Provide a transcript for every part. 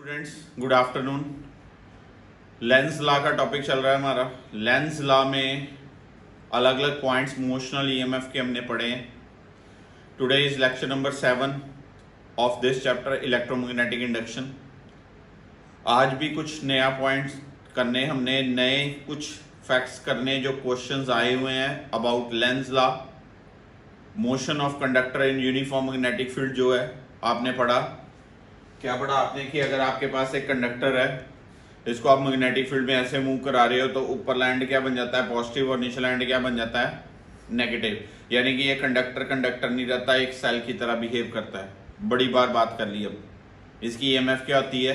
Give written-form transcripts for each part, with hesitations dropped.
Students, good afternoon. Lenz law का topic चल रहा है हमारा। लेंस लॉ में अलग अलग पॉइंट्स मोशनल ईएमएफ के हमने पढ़े हैं। Today is lecture number 7 of this chapter electromagnetic induction. आज भी कुछ नया पॉइंट्स करने, हमने नए कुछ फैक्ट्स करने जो क्वेश्चंस आए हुए हैं about Lenz law. Motion of conductor in uniform magnetic field जो है आपने पढ़ा। क्या पढ़ा आपने कि अगर आपके पास एक कंडक्टर है, इसको आप मैग्नेटिक फील्ड में ऐसे मूव करा रहे हो तो ऊपर लैंड क्या बन जाता है, पॉजिटिव, और नीचे लैंड क्या बन जाता है, नेगेटिव। यानी कि ये कंडक्टर नहीं रहता, एक सेल की तरह बिहेव करता है। बड़ी बार बात कर ली। अब इसकी ईएमएफ क्या होती है,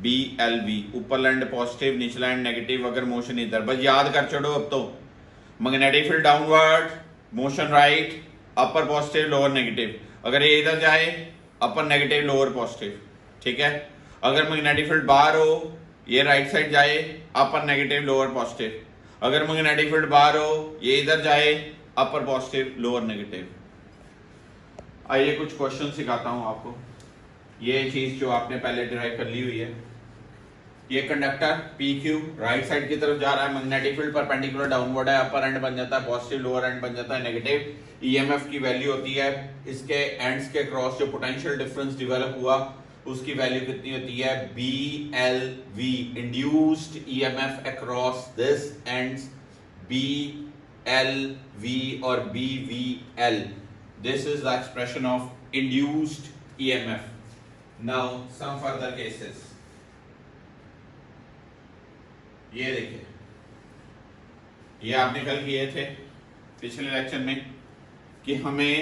BLV। ऊपर लैंड पॉजिटिव, नीचे लैंड नेगेटिव, अगर मोशन इधर, बस याद कर छोड़ो। अब तो magnetic field downward, motion right, upper positive lower negative. अगर ये इधर जाए अपर नेगेटिव लोअर पॉजिटिव, ठीक है। अगर मैग्नेटिक फील्ड बाहर हो, ये राइट साइड जाए अपर नेगेटिव लोअर पॉजिटिव। अगर मैग्नेटिक फील्ड बाहर हो, ये इधर जाए अपर पॉजिटिव लोअर नेगेटिव। आइए कुछ क्वेश्चन सिखाता हूं आपको। ये चीज जो आपने पहले डिराइव कर ली हुई है, ये कंडक्टर PQ राइट साइड की तरफ जा रहा है, मैग्नेटिक फील्ड परपेंडिकुलर डाउनवर्ड है, अपर एंड बन जाता है पॉजिटिव, लोअर एंड बन जाता है नेगेटिव। ईएमएफ की वैल्यू होती है, इसके एंड्स के क्रॉस जो पोटेंशियल डिफरेंस डेवलप हुआ उसकी वैल्यू कितनी होती है, BLV, induced EMF across this ends, BLV और BVL। This is the expression of induced EMF. Now some further cases. ये देखिए, ये आपने कल किए थे पिछले लेक्चर में कि हमें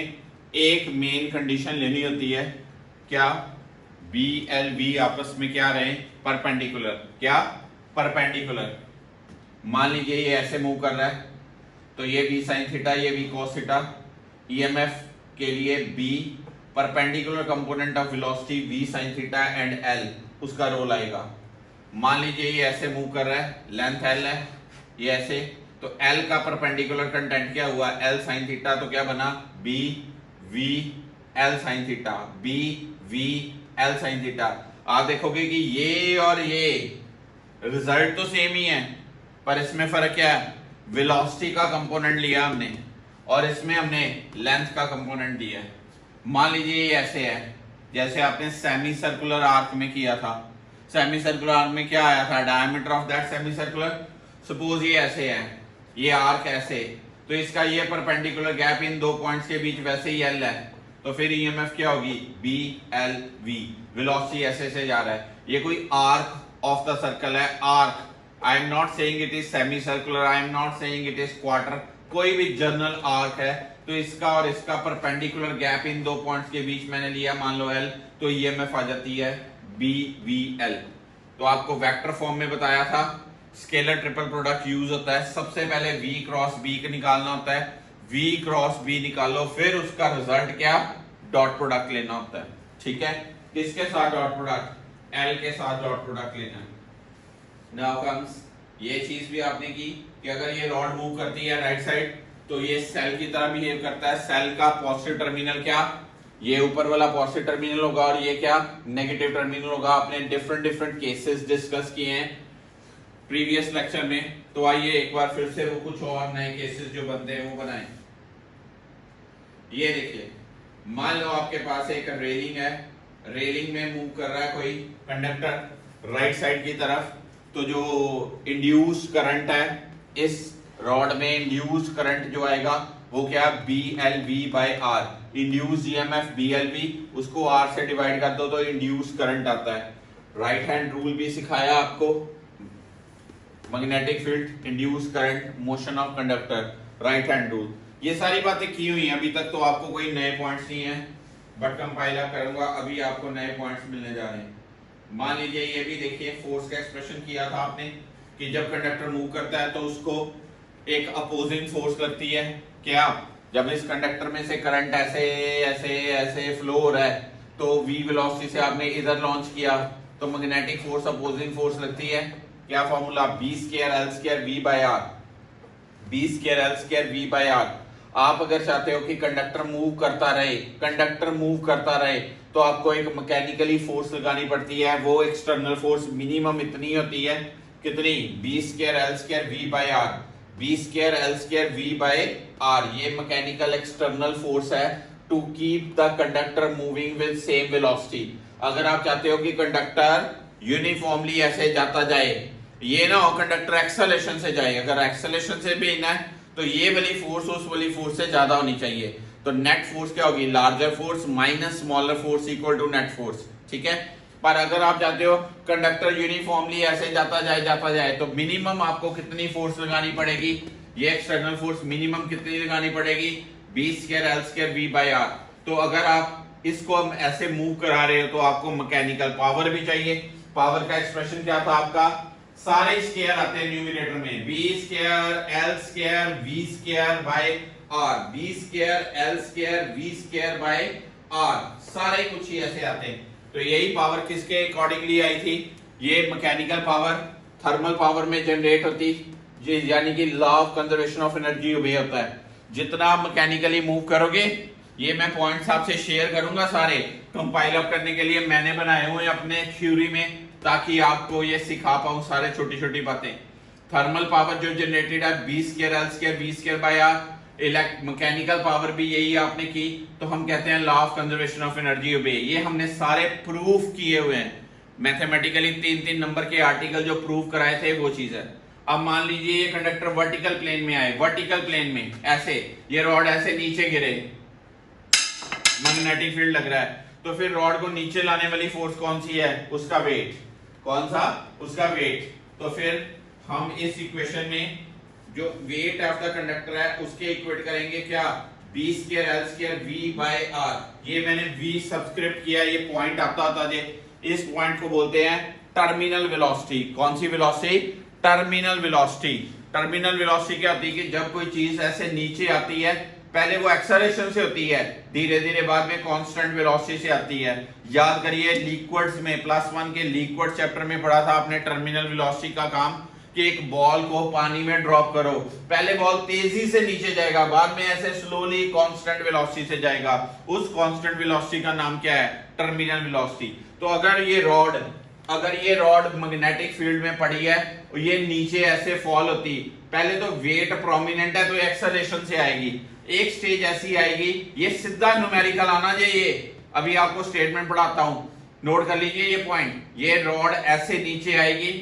एक मेन कंडीशन लेनी होती है, क्या, BLV आपस में क्या रहे, परपेंडिकुलर। क्या, परपेंडिकुलर। मान लीजिए ये ऐसे मूव कर रहा है तो ये V sin थीटा, ये V cos थीटा। EMF के लिए B perpendicular component of velocity V sin theta and L, उसका रोल आएगा। मान लीजिए ये ऐसे मूव कर रहा है, लेंथ L है, ये ऐसे, तो L का परपेंडिकुलर कंटेंट क्या हुआ, L sin थीटा, तो क्या बना, B V L sin theta, B V L sin theta. आप देखोगे कि ये और ये रिजल्ट तो सेम ही है, पर इसमें फर्क क्या है, वेलोसिटी का कंपोनेंट लिया हमने और इसमें हमने लेंथ का कंपोनेंट दिया है। मान लीजिए ये ऐसे है, जैसे आपने सेमी सर्कुलर आर्क में किया था। सेमी सर्कुलर आर्क में क्या आया था, diameter of that semi circular. Suppose ये ऐसे है, ये आर्क ऐसे, तो इसका ये परपेंडिकुलर गैप इन दो पॉइंट्स के बीच वैसे ही L है, तो फिर ईएमएफ क्या होगी, BLV। वेलोसिटी ऐसे जा रहा है, ये कोई आर्क ऑफ द सर्कल है, arc. I am not saying it is semi circular, I am not saying it is quarter, कोई भी जनरल आर्क है, तो इसका और इसका परपेंडिकुलर गैप इन दो पॉइंट्स के बीच मैंने लिया, मान लो L, तो ईएमएफ आ जाती है BVL। तो आपको वेक्टर फॉर्म में बताया था, स्केलर ट्रिपल प्रोडक्ट यूज होता है। सबसे पहले V क्रॉस B का निकालना होता है, V क्रॉस B निकालो, फिर उसका रिजल्ट क्या, डॉट प्रोडक्ट लेना होता है, ठीक है। किसके साथ डॉट प्रोडक्ट, L के साथ डॉट प्रोडक्ट लेना है। नाउ कम्स, ये चीज भी आपने की कि अगर ये रॉड मूव करती है राइट साइड तो ये सेल की तरह बिहेव करता है। सेल का पॉजिटिव टर्मिनल क्या, ये ऊपर वाला पॉजिटिव टर्मिनल होगा और ये क्या, नेगेटिव टर्मिनल होगा। आपने डिफरेंट केसेस डिस्कस किए हैं प्रीवियस लेक्चर में, तो आइए एक बार फिर से वो कुछ और नए केसेस जो बनते हैं वो बनाएं। ये देखिए, मान लो आपके पास एक रेलिंग है, रेलिंग में मूव कर रहा है कोई कंडक्टर राइट साइड की तरफ, तो जो इंड्यूस्ड करंट है, इस रॉड में इंड्यूस्ड करंट जो आएगा वो क्या, BLV/R। इंड्यूस्ड ईएमएफ BLV, उसको R से डिवाइड कर दो तो इंड्यूस्ड करंट आता है। राइट हैंड रूल भी सिखाया आपको, magnetic field, induced current, motion of conductor, right hand rule. ये सारी बातें की हुई हैं, अभी तक तो आपको कोई नए पॉइंट्स नहीं है, बट कंपाइल करूंगा, अभी आपको नए पॉइंट्स मिलने जा रहे हैं। मान लीजिए ये भी देखिए, फोर्स का एक्सप्रेशन किया था आपने कि जब कंडक्टर मूव करता है तो उसको एक अपोजिंग फोर्स लगती है। क्या, जब इस कंडक्टर में से करंट ऐसे ऐसे ऐसे फ्लो हो रहा है तो V वेलोसिटी से आपने इधर लॉन्च किया तो मैग्नेटिक फोर्स अपोजिंग फोर्स लगती है। क्या formula, B² L² V/R, B² L² V/R। आप अगर चाहते हो कि कंडक्टर मूव करता रहे तो आपको एक मैकेनिकली फोर्स लगानी पड़ती है। वो एक्सटर्नल फोर्स मिनिमम इतनी होती है, कितनी, b square l square v by r, b square l square v by r। ये मैकेनिकल एक्सटर्नल फोर्स है to keep the conductor moving with same velocity. अगर आप चाहते हो कि कंडक्टर यूनिफॉर्मली ऐसे जाता जाए, ये ना हो कंडक्टर एक्सेलरेशन से जाए, अगर एक्सेलरेशन से भेजना है तो ये वाली फोर्स उस वाली फोर्स से ज्यादा होनी चाहिए। तो नेट फोर्स क्या होगी, larger force minus smaller force equal to net force, ठीक है। पर अगर आप चाहते हो कंडक्टर यूनिफॉर्मली ऐसे जाता जाए तो मिनिमम आपको कितनी फोर्स लगानी पड़ेगी, ये एक्सटर्नल फोर्स मिनिमम कितनी लगानी पड़ेगी, b square l square v by r। तो अगर आप इसको हम ऐसे मूव करा रहे हो तो आपको मैकेनिकल पावर भी चाहिए। पावर का एक्सप्रेशन क्या था आपका, सारे स्क्वायर आते हैं न्यूमरेटर में, b square l square v square by r, b square l square v square by r, सारे कुछ ही ऐसे आते हैं। तो यही पावर किसके अकॉर्डिंगली आई थी, ये मैकेनिकल पावर थर्मल पावर में जनरेट होती, यानी कि law of conservation of energy obey होता है। जितना आप मैकेनिकली मूव करोगे, ये मैं पॉइंट्स आपसे शेयर करूंगा सारे कंपाइल अप करने के लिए मैंने बनाए हुए अपने थ्योरी में, ताकि आपको ये सिखा पाऊं सारे छोटी छोटी बातें। थर्मल पावर जो जनरेटेड है b square l square v square by r, mechanical power भी यही आपने की, तो हम कहते हैं law of conservation of energy obey. ये हमने सारे प्रूफ किए हुए हैं मैथमेटिकली, 3-3 नंबर के आर्टिकल जो प्रूफ कराए थे वो चीज है। अब मान लीजिए ये कंडक्टर वर्टिकल प्लेन में आए, वर्टिकल प्लेन में ऐसे ये रॉड ऐसे नीचे गिरे, मैग्नेटिक फील्ड लग रहा है, तो फिर रॉड को नीचे लाने वाली फोर्स कौन सी है, उसका वेट, कौन सा, उसका वेट। तो फिर हम इस इक्वेशन में जो वेट ऑफ द कंडक्टर है उसके इक्वेट करेंगे क्या, b square l square v by r। ये मैंने v सब्सक्रिप्ट किया, ये पॉइंट आता जे, इस पॉइंट को बोलते हैं टर्मिनल वेलोसिटी। कौन सी velocity, terminal velocity. Terminal velocity क्या होती है कि जब कोई चीज ऐसे नीचे आती है, पहले वो एक्सेलरेशन से होती है, धीरे धीरे बाद में कांस्टेंट वेलोसिटी से आती है। याद करिए लिक्विड्स में +1 के लिक्विड चैप्टर में पढ़ा था आपने टर्मिनल वेलोसिटी का काम, कि एक बॉल को पानी में ड्रॉप करो, पहले बॉल तेजी से नीचे जाएगा, बाद में ऐसे स्लोली कांस्टेंट वेलोसिटी से जाएगा। उस कांस्टेंट वेलोसिटी का नाम क्या है, टर्मिनल वेलोसिटी। तो अगर ये रॉड मैग्नेटिक फील्ड में पड़ी है, ये नीचे ऐसे फॉल होती, पहले तो वेट प्रोमिनेंट है तो एक्सेलरेशन से आएगी, एक स्टेज ऐसी आएगी, ये सीधा न्यूमेरिकल आना चाहिए। अभी आपको स्टेटमेंट पढ़ाता हूं, नोट कर लीजिए ये पॉइंट। ये रॉड ऐसे नीचे आएगी,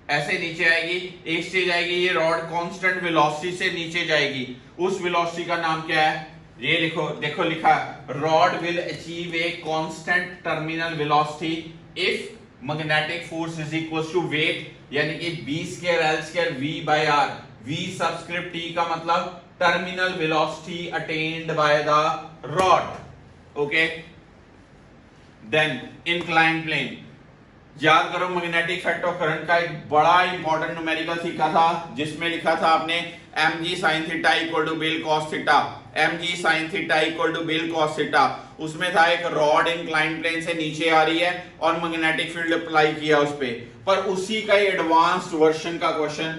एक स्टेज आएगी, ये रॉड कांस्टेंट वेलोसिटी से नीचे जाएगी। उस वेलोसिटी का नाम क्या है, ये देखो लिखा, rod will achieve a constant terminal velocity if magnetic force is equal to weight, यानी कि b square l square v by r। v subscript t का मतलब terminal velocity attained by the rod. Okay, then inclined plane. याद करो magnetic effect of current का एक बड़ा important numerical सीखा था, जिसमें लिखा था आपने mg sin theta equal to bel cos theta, mg sin theta equal to bel cos theta. उसमें था एक रॉड इंक्लाइंड प्लेन से नीचे आ रही है और मैग्नेटिक फील्ड अप्लाई किया उस पे, पर उसी का एडवांस्ड वर्जन का question,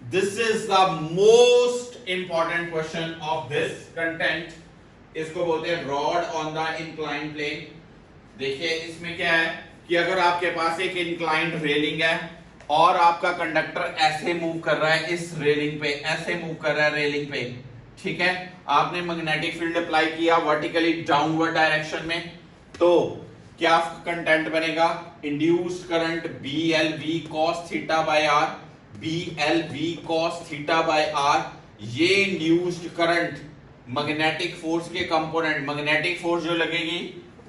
this is the most important question of this content. इसको बोलते हैं rod on the inclined plane. देखिए इसमें क्या है कि अगर आपके पास एक इंक्लाइंड रेलिंग है और आपका कंडक्टर ऐसे मूव कर रहा है, इस रेलिंग पे ऐसे मूव कर रहा है रेलिंग पे, ठीक है, आपने मैग्नेटिक फील्ड अप्लाई किया वर्टिकली डाउनवर्ड डायरेक्शन में, तो क्या कंटेंट बनेगा, induced current BLV cos theta by r, BLV cos theta by r। ये इंड्यूस्ड करंट मैग्नेटिक फोर्स के कंपोनेंट, मैग्नेटिक फोर्स जो लगेगी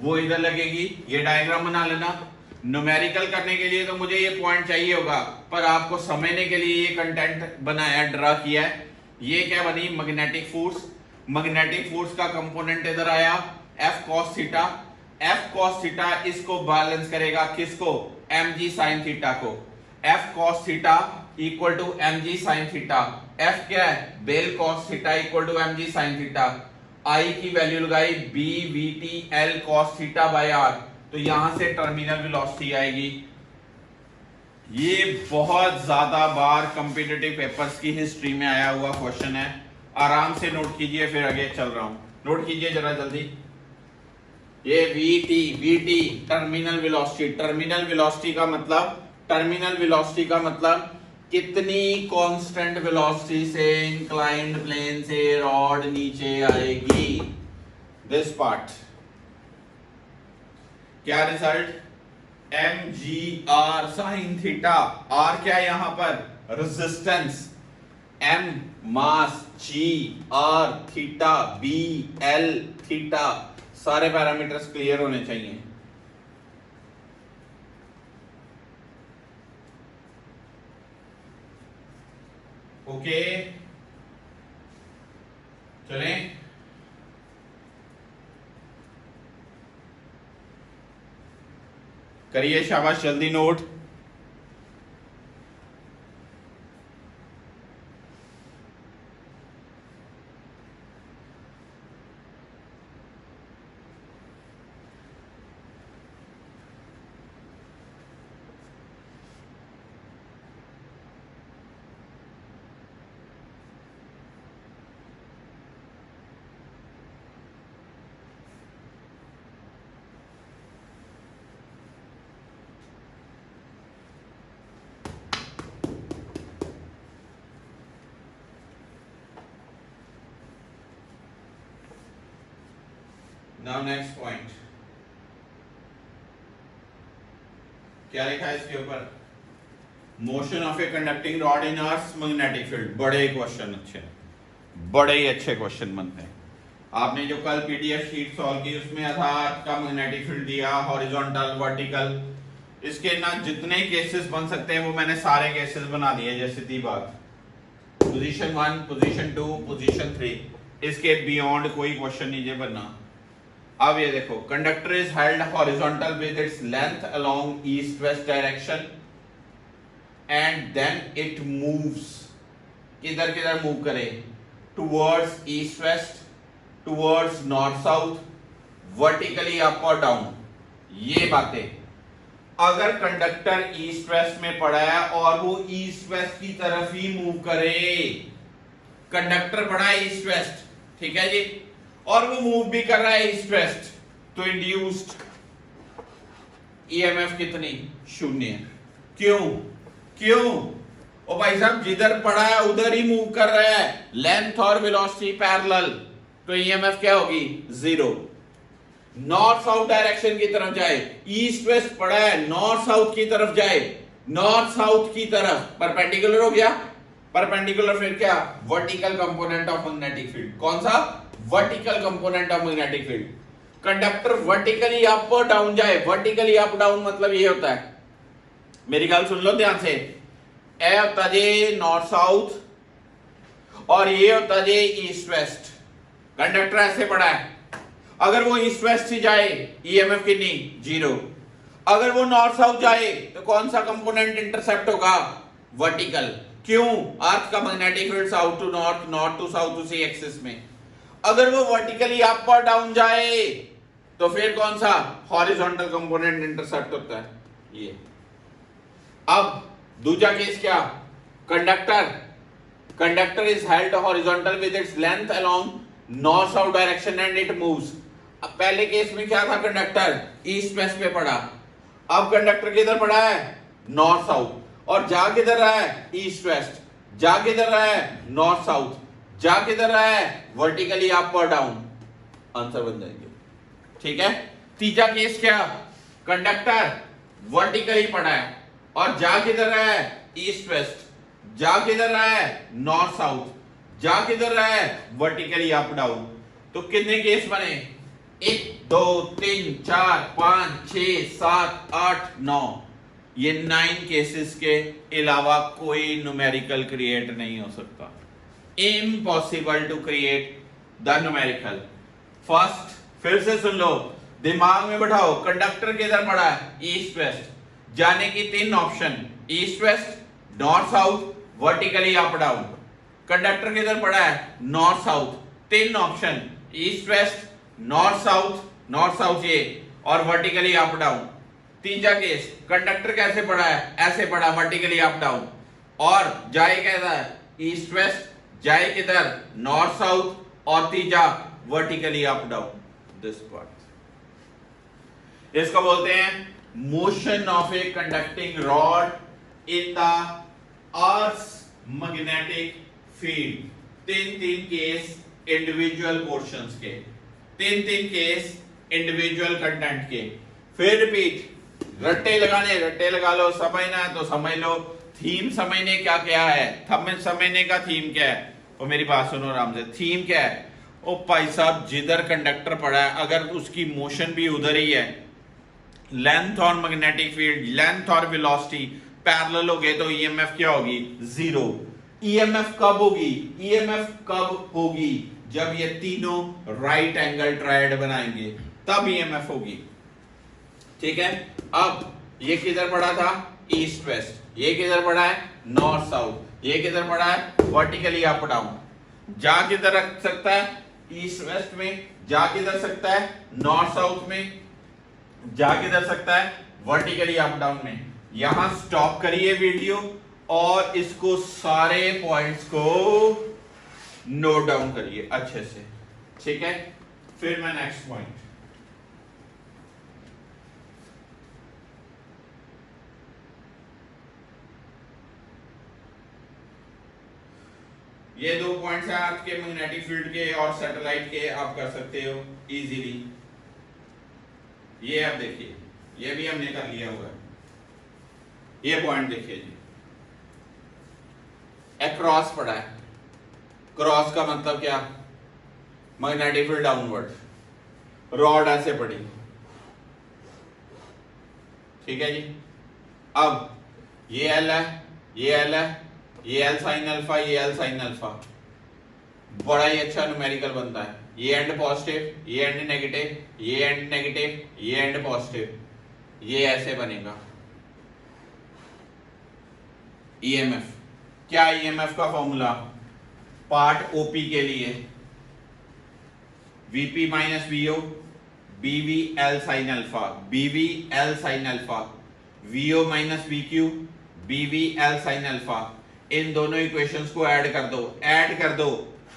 वो इधर लगेगी। ये डायग्राम बना लेना। न्यूमेरिकल करने के लिए तो मुझे ये पॉइंट चाहिए होगा, पर आपको समझने के लिए ये कंटेंट बनाया, ड्रा किया है। ये क्या बनी, मैग्नेटिक फोर्स। मैग्नेटिक फोर्स का कंपोनेंट इधर आया F cos theta. F cos theta इसको बैलेंस करेगा, किसको, mg sin थीटा को। F cos theta equal to mg sin theta. F क्या है, bel cos theta equal to mg sin theta. I की वैल्यू लगाई b vt l cos theta by r, तो यहां से टर्मिनल वेलोसिटी आएगी। ये बहुत ज्यादा बार कॉम्पिटिटिव पेपर्स की हिस्ट्री में आया हुआ क्वेश्चन है, आराम से नोट कीजिए, फिर आगे चल रहा हूं। नोट कीजिए जरा जल्दी। ये VT terminal velocity. Terminal velocity का मतलब कितनी कांस्टेंट वेलोसिटी से इंक्लाइंड प्लेन से रॉड नीचे आएगी, दिस पार्ट। क्या result? mgr sin theta. r क्या है यहां पर? रेजिस्टेंस। m मास, g r theta, b l theta. सारे पैरामीटर्स क्लियर होने चाहिए। ओके चलें। करिए शाबाश, जल्दी नोट। नाउ नेक्स्ट पॉइंट क्या लिखा है इसके ऊपर? Motion of a conducting rod in earth magnetic field. बड़े क्वेश्चन अच्छे, बड़े ही अच्छे क्वेश्चन बनते हैं। आपने जो कल पीडीएफ शीट सॉल्व की उसमें था का मैग्नेटिक फील्ड दिया, हॉरिजॉन्टल, वर्टिकल। इसके ना जितने केसेस बन सकते हैं वो मैंने सारे केसेस बना दिए। जैसे थी बात पोजीशन 1, पोजीशन 2, पोजीशन 3, इसके बियॉन्ड कोई क्वेश्चन नहीं बनना। अब ये देखो, conductor is held horizontal with its length along east west direction and then it moves. किधर किधर मूव करे? Towards east west, towards north south, vertically up और डाउन। ये बातें अगर कंडक्टर ईस्ट वेस्ट में पड़ा है और वो ईस्ट वेस्ट की तरफ ही मूव करे, कंडक्टर पड़ा है ईस्ट वेस्ट, ठीक है जी, और वो मूव भी कर रहा है ईस्ट वेस्ट, तो इंड्यूस्ड ईएमएफ कितनी? 0। क्यों? ओ भाई साहब, जिधर पड़ा है उधर ही मूव कर रहा है, लेंथ और वेलोसिटी पैरेलल, तो ईएमएफ क्या होगी? 0। नॉर्थ साउथ डायरेक्शन की तरफ जाए, ईस्ट वेस्ट पड़ा है, नॉर्थ साउथ की तरफ जाए, नॉर्थ साउथ की तरफ परपेंडिकुलर हो गया। परपेंडिकुलर फिर क्या? Vertical component of magnetic field. कौन सा? Vertical component of magnetic field. Conductor vertically up और डाउन जाए, वर्टिकली अप डाउन मतलब ये होता है, मेरी गल सुन लो ध्यान से, ए होता जे नॉर्थ साउथ और ये होता जे ईस्ट वेस्ट। कंडक्टर ऐसे पड़ा है, अगर वो ईस्ट वेस्ट से जाए ईएमएफ कितनी? 0। अगर वो नॉर्थ साउथ जाए तो कौन सा कंपोनेंट इंटरसेप्ट होगा? वर्टिकल। क्यों? अर्थ का magnetic field south to north, north to south उसी एक्सिस में। अगर वो वर्टिकली अप और डाउन जाए तो फिर कौन सा? हॉरिजॉन्टल कंपोनेंट इंटरसेप्ट होता है ये। अब दूसरा केस क्या? Conductor is held horizontal with its length along north south direction and it moves. अब पहले केस में क्या था? कंडक्टर ईस्ट वेस्ट पे पड़ा, अब कंडक्टर किधर पड़ा है? नॉर्थ साउथ, और जा किधर रहा है? East waste. जा किधर रहा है? North south. जा किधर रहा है? वर्टिकली अप और डाउन। आंसर बन जाएंगे, ठीक है। तीसरा केस क्या? कंडक्टर वर्टिकली पड़ा है और जा किधर रहा है? East waste. जा किधर रहा है? North south. जा किधर रहा है? Vertically up down. तो कितने केस बने? 1 2 3 4 5 6 7 8 9। ये 9 केसेस के अलावा कोई न्यूमेरिकल क्रिएट नहीं हो सकता। Impossible to create the numerical. First, फिर से सुन लो, दिमाग में बैठाओ, कंडक्टर किधर पड़ा है? East waste. जाने की 3 option, east west, north south, vertically up down. Conductor किधर पड़ा है? North south. 3 option, east west, north south ये, और वर्टिकली अप डाउन। तीसरा केस, कंडक्टर कैसे पड़ा है? ऐसे पड़ा, वर्टिकली अप डाउन, और जाए कैसा है? East west. जाए किधर, नॉर्थ साउथ, और तीजा vertically up down, this part. इसको बोलते हैं motion of a conducting rod in the earth magnetic field. तीन केस इंडिविजुअल पोर्शंस के, तीन केस इंडिविजुअल कंटेंट के। फिर रिपीट, रट्टे लगा लो, समझना है तो समझ लो। थीम समझने क्या क्या है, समझने का थीम क्या है, वो मेरी बात सुनो आराम से। थीम क्या है, ओ भाई साहब जिधर कंडक्टर पड़ा है अगर उसकी मोशन भी उधर ही है, लेंथ और मैग्नेटिक फील्ड, लेंथ और वेलोसिटी पैरेलल हो गए तो ईएमएफ क्या होगी, जीरो। ईएमएफ कब होगी, ईएमएफ कब होगी, जब ये तीनों राइट एंगल ट्रायड बनाएंगे तब ईएमएफ होगी। ठीक है, अब ये किधर पड़ा था, ईस्ट वेस्ट, ये किधर पड़ा है, नॉर्थ साउथ, ये किधर पड़ा है, वर्टिकली अप डाउन। जा किधर रख सकता है, ईस्ट वेस्ट में, जा किधर सकता है, नॉर्थ साउथ में, जा किधर सकता है, वर्टिकली अप डाउन में। यहां स्टॉप करिए वीडियो और इसको सारे पॉइंट्स को नोट डाउन करिए अच्छे से, ठीक है। फिर मैं नेक्स्ट पॉइंट, ये दो पॉइंट्स हैं आपके मैग्नेटिक फील्ड के और सैटेलाइट के, आप कर सकते हो इजीली। ये आप देखिए, ये भी हमने कर लिया हुआ है। ये पॉइंट देखिए जी, अक्रॉस पड़ा है, क्रॉस का मतलब क्या, मैग्नेटिक फील्ड डाउनवर्ड, रॉड ऐसे पड़ी, ठीक है जी। अब ये एल है, ये एल है, ये एल साइन अल्फा, ये एल साइन अल्फा, बड़ा ही अच्छा न्यूमेरिकल बनता है। ये एंड पॉजिटिव, ये एंड नेगेटिव, ये एंड नेगेटिव, ये एंड पॉजिटिव, ये ऐसे बनेगा ईएमएफ। क्या ईएमएफ का फॉर्मूला, पार्ट ओपी के लिए VP minus VO, BV L sine alpha, BV L sine alpha, VO minus VQ, BV L sine alpha. इन दोनों इक्वेशंस को ऐड कर दो, ऐड कर दो,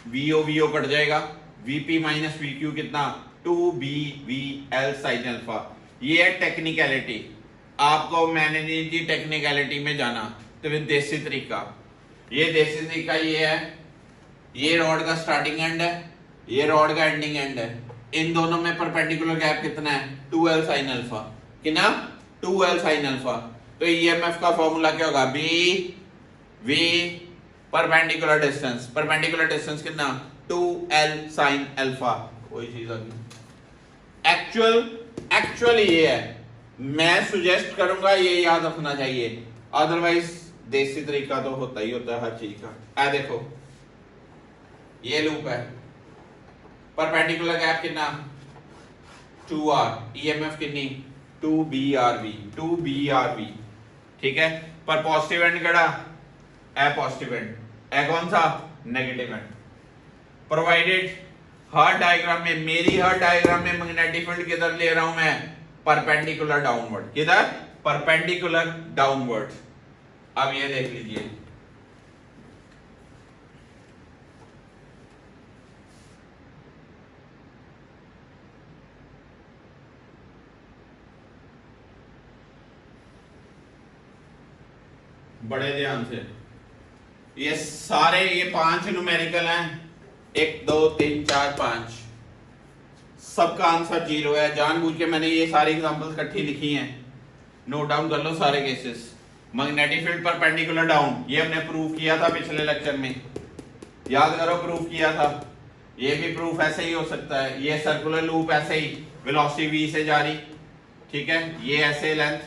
वीओ वीओ कट जाएगा, वीपी माइनस वीक्यू कितना, 2bv एल साइन अल्फा। ये है टेक्निकलिटी, आपको मैंने नहीं दी टेक्निकलिटी में जाना, तो फिर देसी तरीका, ये देसी तरीका ये है, ये रॉड का स्टार्टिंग एंड है, ये रॉड का एंडिंग एंड है, इन दोनों में परपेंडिकुलर गैप कितना है, 2l साइन अल्फा, कितना, 2l साइन अल्फा। तो ईएमएफ का फॉर्मूला क्या होगा, B V perpendicular distance, perpendicular distance कितना, 2l साइन अल्फा, वही चीज आ गई। एक्चुअल ये है, मैं सुजेस्ट करूंगा ये याद रखना चाहिए, अदरवाइज देसी तरीका तो होता ही होता है हर चीज का। आ देखो, ये लूप है, परपेंडिकुलर गैप कितना, 2r, ईएमएफ कितनी, 2brv, 2brv, ठीक है। पर पॉजिटिव एंड कड़ा, ए पॉजिटिव एंड, ए कौन सा, negative and. Provided her diagram में, मेरी हर डायग्राम में मैग्नेटिक फील्ड किधर ले रहा हूं मैं, परपेंडिकुलर डाउनवर्ड, किधर, परपेंडिकुलर डाउनवर्ड। अब ये देख लीजिए, बड़े ध्यान से, ये सारे, ये 5 न्यूमेरिकल हैं, 1 2 3 4 5, सबका आंसर 0 है। जानबूझ के मैंने ये सारी एग्जांपल्स इकट्ठी लिखी हैं, नोट डाउन कर लो सारे cases. Magnetic field perpendicular down, ये हमने प्रूव किया था पिछले लेक्चर में, याद करो प्रूव किया था। ये भी प्रूफ ऐसे ही हो सकता है, ये सर्कुलर लूप ऐसे ही, वेलोसिटी v से जा रही, ठीक है, ये ऐसे लेंथ,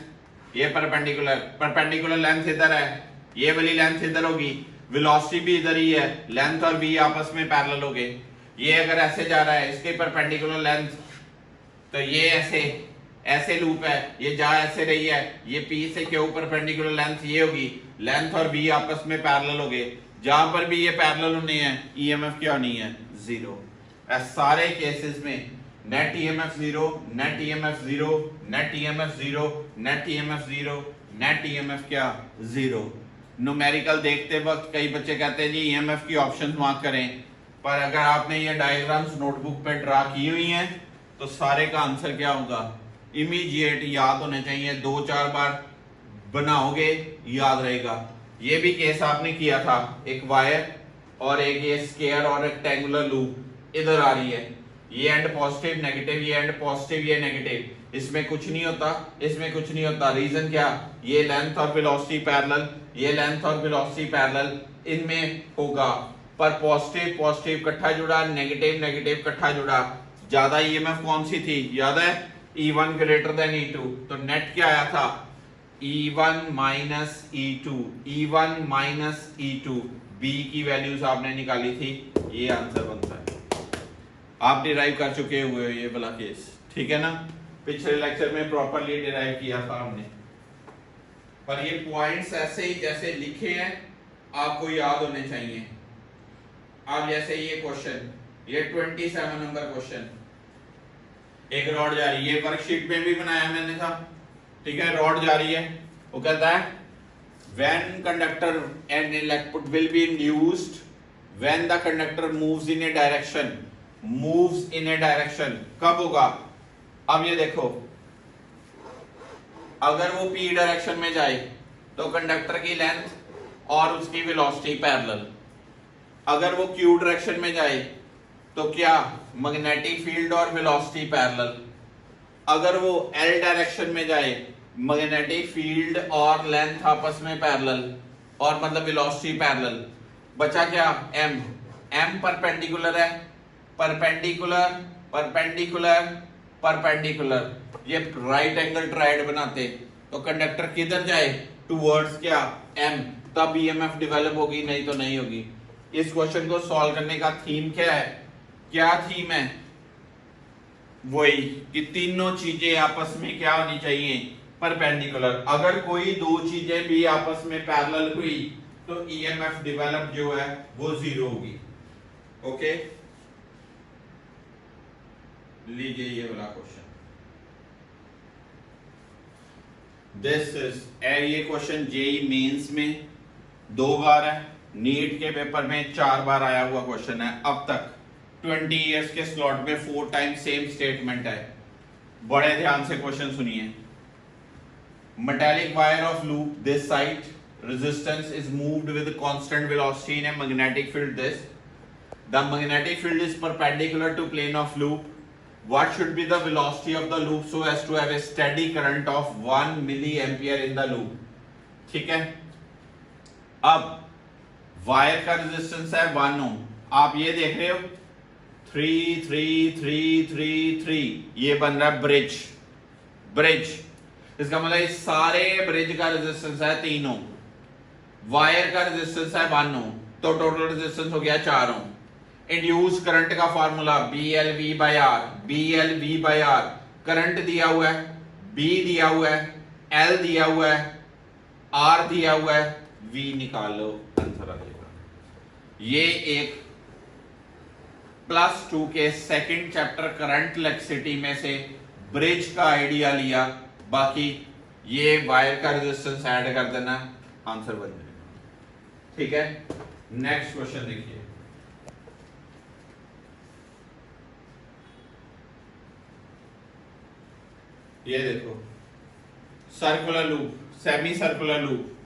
ये परपेंडिकुलर लेंथ इधर है, ये वाली लेंथ इधर होगी, वेलोसिटी भी इधर ही है, लेंथ और v आपस में पैरेलल हो गए। ये अगर ऐसे जा रहा है, इसके परपेंडिकुलर लेंथ, तो ये ऐसे लूप है, ये जा ऐसे रही है, ये p से q परपेंडिकुलर लेंथ ये होगी, लेंथ और v आपस में पैरेलल हो गए। जहां पर भी ये पैरेलल होने हैं, ईएमएफ क्या नहीं है, 0। सारे केसेस में net EMF 0, net EMF 0, net EMF 0, net EMF 0, net EMF क्या, 0। न्यूमेरिकल देखते वक्त कई बच्चे कहते हैं जी ईएमएफ की ऑप्शंस मार्क करें, पर अगर आपने ये डायग्राम्स नोटबुक पे ड्रा की हुई हैं तो सारे का आंसर क्या होगा, इमीडिएट याद होने चाहिए, 2-4 बार बनाओगे याद रहेगा। ये भी केस आपने किया था, एक वायर और एक ये स्क्वायर और रेक्टेंगुलर लूप इधर आ रही है, ये एंड पॉजिटिव नेगेटिव, ये एंड पॉजिटिव ये नेगेटिव, इसमें कुछ नहीं होता, इसमें कुछ नहीं होता। रीजन क्या, ये लेंथ और वेलोसिटी पैरेलल, ये लेंथ और वेलोसिटी पैरेलल, इनमें होगा, पर पॉजिटिव पॉजिटिव इकट्ठा जुड़ा, नेगेटिव नेगेटिव इकट्ठा जुड़ा। ज्यादा ईएमएफ कौन सी थी याद है, E1 ग्रेटर देन E2, तो नेट क्या आया था, E1 minus E2, E1 minus E2, B की वैल्यूज आपने निकाली थी, ये आंसर बनता है। आप डिराइव कर चुके हुए हो ये वाला केस, ठीक है ना, पिछले लेक्चर में प्रॉपरली डिराइव किया था हमने, पर ये पॉइंट्स ऐसे ही जैसे लिखे हैं आपको याद होने चाहिए। अब जैसे ये क्वेश्चन, ये 27 नंबर क्वेश्चन, एक रॉड जा रही है, वर्कशीट में भी बनाया मैंने था, ठीक है, रॉड जा रही है, वो कहता है when conductor and electric will be induced when the conductor moves in a direction, moves in a direction, कब होगा, अब ये देखो, अगर वो p डायरेक्शन में जाए तो कंडक्टर की लेंथ और उसकी वेलोसिटी पैरेलल, अगर वो q डायरेक्शन में जाए तो क्या, मैग्नेटिक फील्ड और वेलोसिटी पैरेलल, अगर वो l डायरेक्शन में जाए मैग्नेटिक फील्ड और लेंथ आपस में पैरेलल, और मतलब वेलोसिटी पैरेलल, बचा क्या, m परपेंडिकुलर है, परपेंडिकुलर परपेंडिकुलर परपेंडिकुलर, ये राइट एंगल ट्रायड बनाते, तो कंडक्टर किधर जाए, टुवर्ड्स क्या, m, तब ईएमएफ डेवलप होगी, नहीं तो नहीं होगी। इस क्वेश्चन को सॉल्व करने का थीम क्या है, क्या थीम है, वही कि तीनों चीजें आपस में क्या होनी चाहिए, परपेंडिकुलर। अगर कोई दो चीजें भी आपस में पैरेलल हुई तो ईएमएफ डेवलप जो है वो जीरो होगी। ओके, लीजिए ये वाला क्वेश्चन, दिस इज, ये क्वेश्चन जेई मेंस में 2 बार है, नीट के पेपर में 4 बार आया हुआ क्वेश्चन है अब तक, 20 इयर्स के स्लॉट में 4 टाइम सेम स्टेटमेंट है। बड़े ध्यान से क्वेश्चन सुनिए, metallic wire of loop this side resistance is moved with constant velocity in a magnetic field this, the magnetic field is perpendicular to plane of loop, what should be the velocity of the loop so as to have a steady current of 1 milliampere in the loop, ठीक है। अब wire का resistance है 1 ओम, आप ये देख रहे हो 3 3 3 3 3, ये बन रहा है ब्रिज, ब्रिज, इसका मतलब इस सारे ब्रिज का रेजिस्टेंस है 3 ओम, वायर का रेजिस्टेंस है 1 ओम, तो टोटल रेजिस्टेंस हो गया 4 ओम। इंड्यूस करंट का फार्मूला BLV/R, BLV/R, करंट दिया हुआ है, B दिया हुआ है, L दिया हुआ है, R दिया हुआ है, V निकालो, आंसर आ जाएगा। ये एक +2 के सेकंड चैप्टर करंट इलेक्ट्रिसिटी में से ब्रिज का आइडिया लिया, बाकी ये वायर का रेजिस्टेंस ऐड कर देना, आंसर बन जाएगा, ठीक है। नेक्स्ट क्वेश्चन देखिए, ये देखो, circular loop, semi circular loop,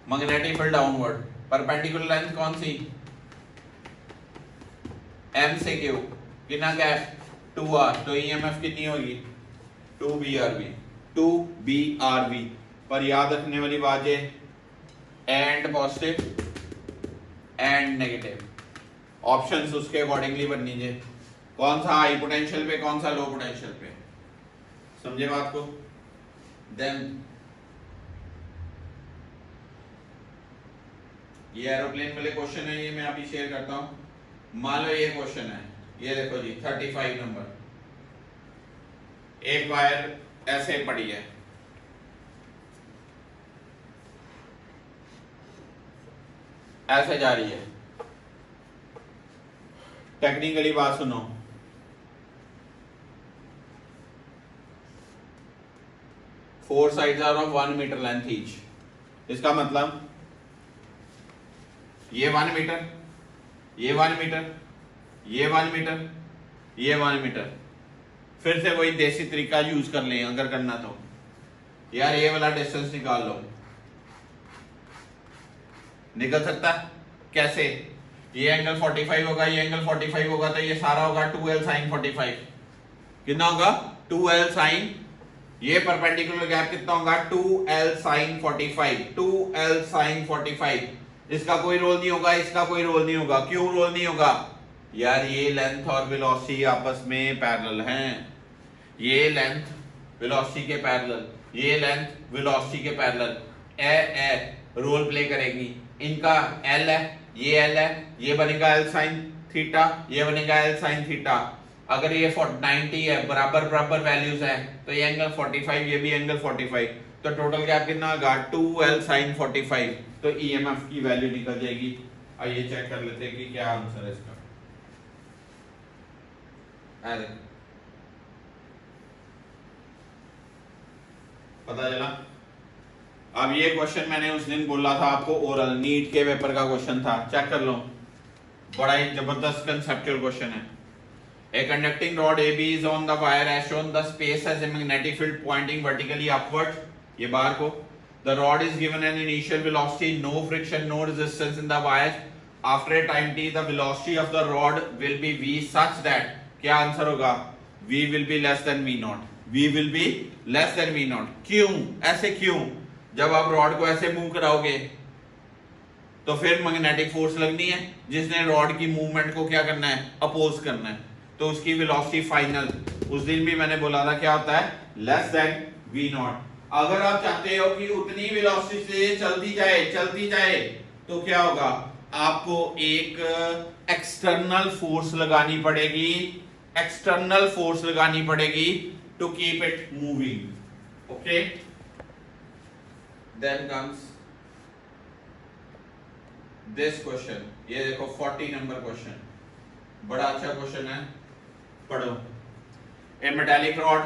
magnetic field downward, perpendicular length कौन सी, M से Q, कितना गैप 2R, तो ईएमएफ कितनी होगी 2BRV, 2BRV। पर याद रखने वाली बात है and positive and negative, options उसके अकॉर्डिंगली बननी चाहिए, कौन सा हाई पोटेंशियल पे कौन सा लो पोटेंशियल पे, समझे बात को। देन ये एरोप्लेन वाले क्वेश्चन है, ये मैं अभी शेयर करता हूं। मान लो ये क्वेश्चन है, ये देखो जी 35 नंबर, एक वायर ऐसे पड़ी है, ऐसे जा रही है, टेक्निकली बात सुनो, four sides are of 1 metre length each, इसका मतलब ये 1 मीटर, ये 1 मीटर, ये 1 मीटर, ये 1 मीटर। फिर से वही देसी तरीका यूज कर लें अगर करना तो। यार ये वाला डिस्टेंस निकाल लो, निकल सकता है कैसे? ये एंगल 45 होगा, ये एंगल 45 होगा, तो ये सारा होगा 2l sin 45। कितना होगा? 2l sin, ये परपेंडिकुलर गैप कितना होगा? 2l sin 45, 2l sin 45। इसका कोई रोल नहीं होगा, इसका कोई रोल नहीं होगा। क्यों रोल नहीं होगा? यार ये लेंथ और वेलोसिटी आपस में पैरेलल हैं, ये लेंथ वेलोसिटी के पैरेलल, ये लेंथ वेलोसिटी के पैरेलल ए रोल प्ले करेगी। इनका l है, ये l है, ये बनेगा l sin थीटा, ये बनेगा l sin थीटा। अगर ये 90 है, बराबर बराबर वैल्यूज है, तो ये एंगल 45, ये भी एंगल 45, तो टोटल गैप कितना होगा? 2l sin 45। तो EMF की वैल्यू निकल जाएगी। आइए चेक कर लेते हैं कि क्या आंसर है इसका। पता चला? अब ये क्वेश्चन मैंने उस दिन बोला था आपको, ओरल नीट के पेपर का क्वेश्चन था, चेक कर लो। बड़ा ही जबरदस्त कंसेप्चुअल क्वेश्चन है। A conducting rod AB is on the wire as shown. The space has a magnetic field pointing vertically upward. ये बार को the rod is given an initial velocity, no friction, no resistance in the wire. After a time t, the velocity of the rod will be v such that, क्या answer होगा? v will be less than v naught. v will be less than v naught. क्यों? ऐसे क्यों? जब आप rod को ऐसे move कराओगे तो फिर मैग्नेटिक फोर्स लगनी है, जिसने रॉड की मूवमेंट को क्या करना है? अपोज करना है। तो उसकी वेलोसिटी फाइनल, उस दिन भी मैंने बोला था क्या होता है? Less than v not. अगर आप चाहते हो कि उतनी वेलोसिटी से चलती जाए तो क्या होगा? आपको एक एक्सटर्नल फोर्स लगानी पड़ेगी, एक्सटर्नल फोर्स लगानी पड़ेगी to keep it moving. Okay, then comes this question. ये देखो 40 नंबर क्वेश्चन, बड़ा अच्छा क्वेश्चन है, पढ़ो। A metallic rod,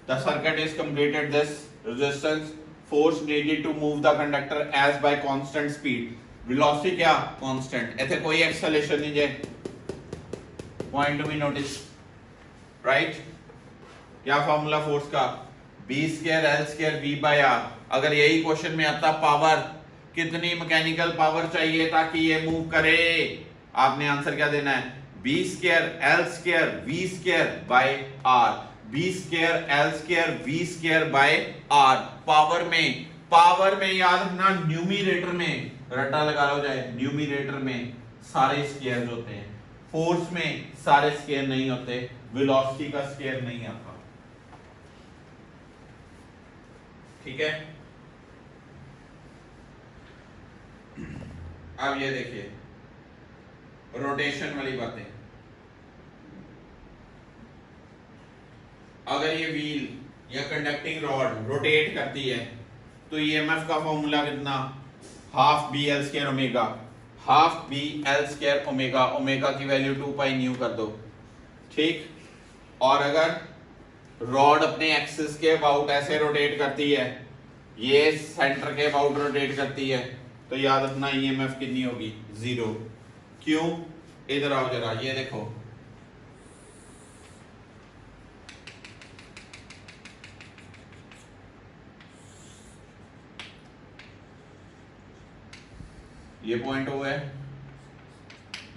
the circuit is completed. This resistance force needed to move the conductor as by constant speed. Velocity क्या? Constant. ऐसे कोई acceleration नहीं है। Point to be noticed, right? क्या फॉर्मूला फोर्स का? b square l square v by r। अगर यही question में आता पावर, कितनी मैकेनिकल पावर चाहिए ताकि ये मूव करे, आपने आंसर क्या देना है? b square l square v square by r, b square l square v square by r। Power में याद रखना, न्यूमरेटर में रट्टा लगा लो जाए, न्यूमरेटर में सारे स्क्वायर्स होते हैं, फोर्स में सारे स्क्वायर नहीं होते, वेलोसिटी का स्क्वायर नहीं आता। ठीक है, अब ये देखिए रोटेशन वाली बातें। अगर ये व्हील या कंडक्टिंग रॉड रोटेट करती है तो ईएमएफ का फॉर्मूला कितना? Half B L square omega, half B L square omega, omega की वैल्यू 2 पाई न्यू कर दो। ठीक, और अगर रॉड अपने एक्सिस के अबाउट ऐसे रोटेट करती है, ये सेंटर के अबाउट रोटेट करती है, तो याद रखना ईएमएफ कितनी होगी? 0। क्यों? इधर आओ जरा, ये देखो, ये पॉइंट O है,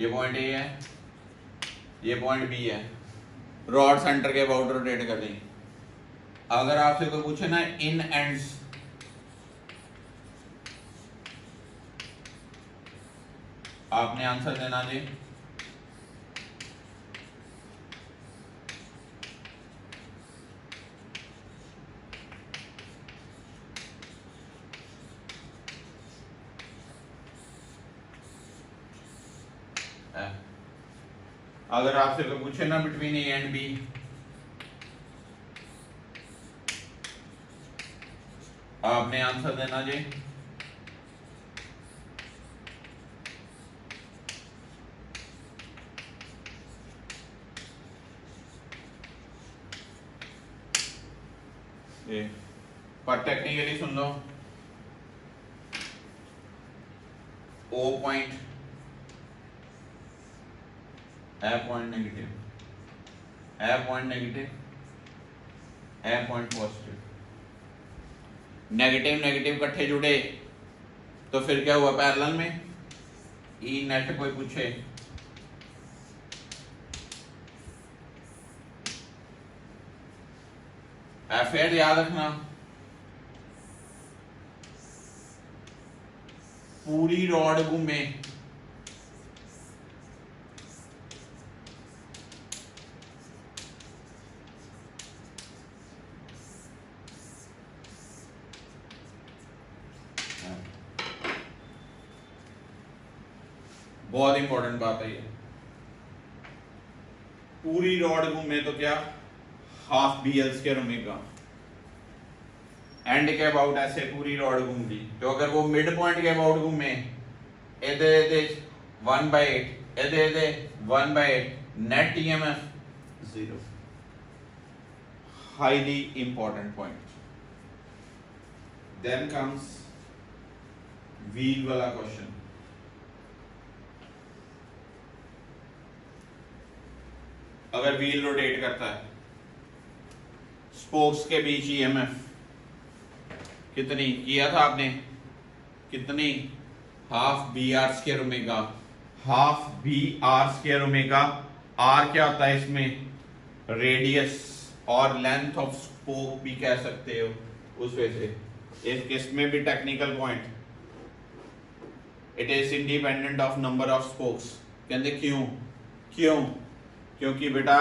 ये पॉइंट A है, ये पॉइंट B है, रॉड सेंटर के अबाउट रोटेट कर रही। अगर आपसे कोई पूछे ना इन एंड्स, आपने आंसर देना जी अगर आपसे कोई पूछे ना बिटवीन ए एंड बी, आपने आंसर देना जी पर technically soon low, O point, A point negative, A point negative, A point positive, negative negative इकट्ठे जुड़े तो फिर क्या हुआ पैरेलल में? ई नेट कोई पूछे, फिर याद रखना पूरी रॉड घूमे बहुत इंपॉर्टेंट बात है ये, पूरी रॉड घूमे तो क्या half B L square omega, end के अबाउट ऐसे पूरी रॉड घूम ली तो अगर वो मिड पॉइंट के अबाउट घूमे एदे एदे 1/8 एदे एदे 1/8 net EMF 0, highly important point. Then comes wheel वाला क्वेश्चन, अगर व्हील रोटेट करता है स्पोक्स के बीच ईएमएफ कितनी किया था आपने, कितनी, half B R square omega, half B R square omega, R क्या होता है इसमें, रेडियस और लेंथ ऑफ स्पोक भी कह सकते हो, उस वजह से इस केस में भी technical point, it is independent of number of spokes. कहते क्यों, क्यों, क्योंकि बेटा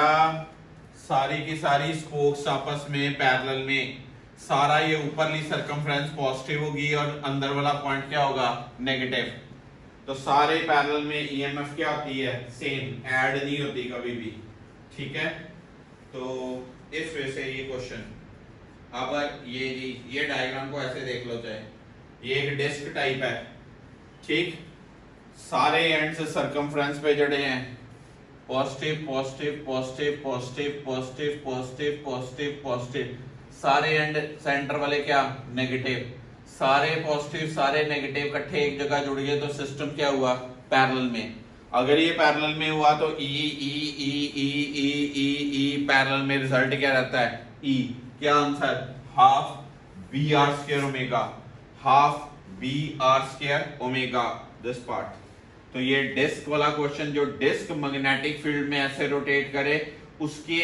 सारी की सारी स्पोक्स आपस में पैरेलल में, सारा ये ऊपरली सरकमफ्रेंस पॉजिटिव होगी और अंदर वाला पॉइंट क्या होगा नेगेटिव, तो सारे पैरेलल में ईएमएफ क्या होती है सेम, ऐड नहीं होती कभी भी, ठीक है। तो इस वजह से ये क्वेश्चन, अब ये डायग्राम को ऐसे देख लो, चाहे ये एक डिस्क टाइप है, ठीक, सारे एंड से सरकमफ्रेंस पे जड़े हैं, positive positive positive positive positive positive positive positive, सारे एंड सेंटर वाले क्या नेगेटिव, सारे पॉजिटिव सारे नेगेटिव इकट्ठे एक जगह जुड़ गए तो सिस्टम क्या हुआ पैरेलल में। अगर ये पैरेलल में हुआ तो ई ई ई ई ई ई ई पैरेलल में रिजल्ट क्या रहता है ई, क्या answer, half B R square omega, half B R square omega this part. तो ये डिस्क वाला क्वेश्चन, जो डिस्क मैग्नेटिक फील्ड में ऐसे रोटेट करे उसके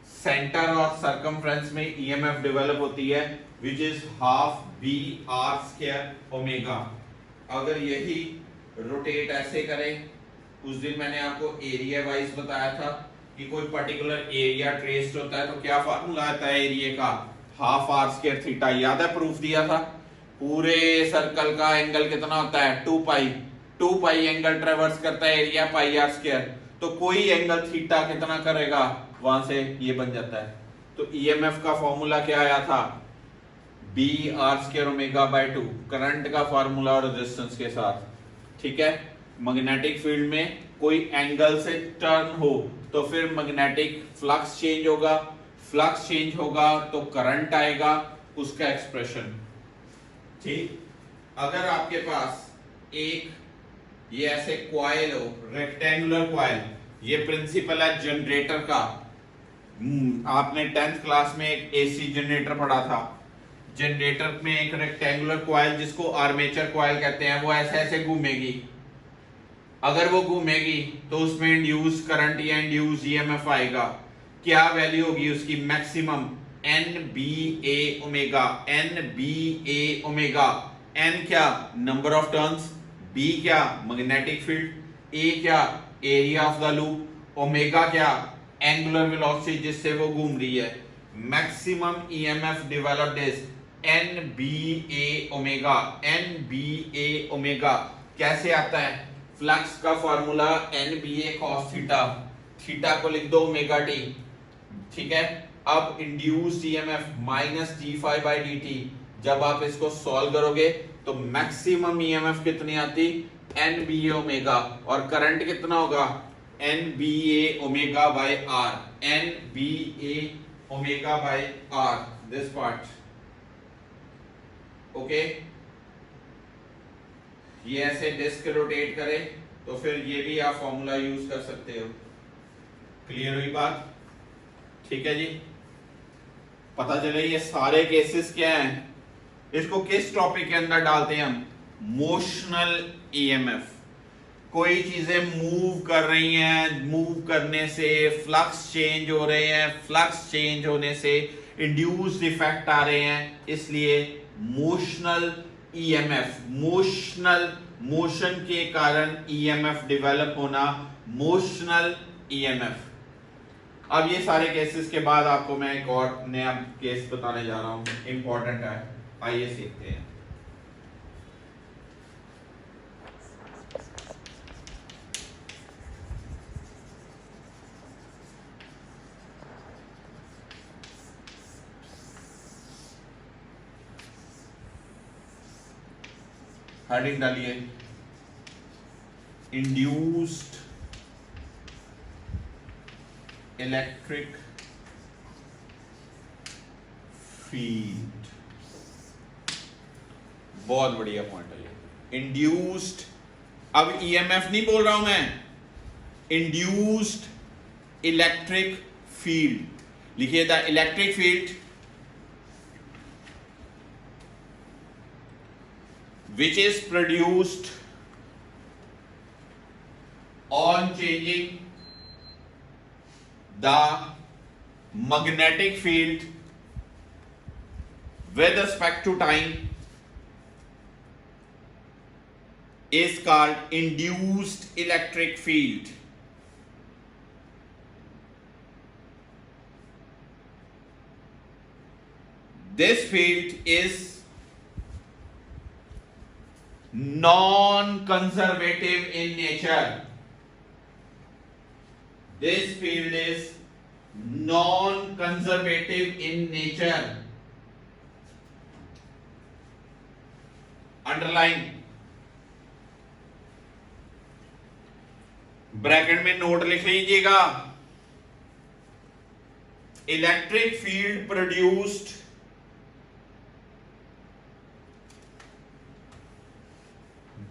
सेंटर और सरकमफ्रेंस में ईएमएफ डेवलप होती है which is half B R square omega. अगर यही रोटेट ऐसे करें, उस दिन मैंने आपको एरिया वाइज बताया था कि कोई पर्टिकुलर एरिया ट्रेस्ड होता है तो क्या फार्मूला आता है एरिया का, हाफ आर स्क्वायर थीटा, याद है प्रूफ दिया था। पूरे सर्कल का एंगल कितना होता है 2 पाई, 2 पाई एंगल ट्रेवर्स करता है एरिया पाई आर स्क्वायर, तो कोई एंगल थीटा कितना करेगा, वहां से ये बन जाता है। तो ईएमएफ का फॉर्मूला क्या आया था, B R square omega by 2, current का फॉर्मूला और रेजिस्टेंस के साथ, ठीक है। मैग्नेटिक फील्ड में कोई एंगल से टर्न हो तो फिर मैग्नेटिक फ्लक्स चेंज होगा, फ्लक्स चेंज होगा तो करंट आएगा, उसका एक्सप्रेशन, ठीक। अगर आपके पास एक ये ऐसे क्वाइल हो, रेक्टेंगुलर क्वाइल, ये प्रिंसिपल है जनरेटर का, आपने 10th क्लास में एक एसी जनरेटर पढ़ा था। जनरेटर में एक रेक्टेंगुलर क्वाइल जिसको आर्मेचर क्वाइल कहते हैं, वो ऐसे ऐसे घूमेगी। अगर वो घूमेगी तो उसमें इंड्यूस करंट या इंड्यूस ईएमएफ आएगा, क्या वैल्यू होगी उसकी, maximum NBA omega, NBA omega, N क्या नंबर ऑफ टर्न्स, B क्या मैग्नेटिक फील्ड, A क्या area of the loop, omega क्या एंगुलर वेलोसिटी जिससे वो घूम रही है। Maximum EMF developed is NBA omega, NBA omega कैसे आता है, फ्लक्स का formula NBA cos theta, theta को लिख दो ओमेगा टी, ठीक है। अब इंड्यूस्ड ईएमएफ माइनस d∅dt, जब आप इसको सॉल्व करोगे तो मैक्सिमम ईएमएफ कितनी आती, NBA ओमेगा, और करंट कितना होगा NBA omega by R, NBA omega by R, this part, okay. ये ऐसे डिस्क रोटेट करे तो फिर ये भी आप फॉर्मूला यूज कर सकते हो। क्लियर हुई बात? ठीक है जी, पता चले ये सारे केसेस क्या हैं। इसको किस टॉपिक के अंदर डालते हैं हम? Motional EMF. कोई चीजें मूव कर रही हैं, मूव करने से फ्लक्स चेंज हो रहे हैं, फ्लक्स चेंज होने से इंड्यूस्ड इफेक्ट आ रहे हैं, इसलिए मोशनल ईएमएफ, मोशनल, मोशन के कारण ईएमएफ डेवलप होना, मोशनल ईएमएफ। अब ये सारे केसेस के बाद आपको मैं एक और नया केस बताने जा रहा हूं, इंपॉर्टेंट है, आइए सीखते हैं। हेडिंग डालिए, इंड्यूस्ड इलेक्ट्रिक फील्ड। बहुत बढ़िया पॉइंट है ये, इंड्यूस्ड। अब ईएमएफ नहीं बोल रहा हूं मैं, इंड्यूस्ड इलेक्ट्रिक फील्ड। लिखिए, the electric field which is produced on changing the magnetic field with respect to time is called induced electric field. This field is non-conservative in nature. This field is non-conservative in nature. Underline. Bracket में note लिख लीजिएगा, electric field produced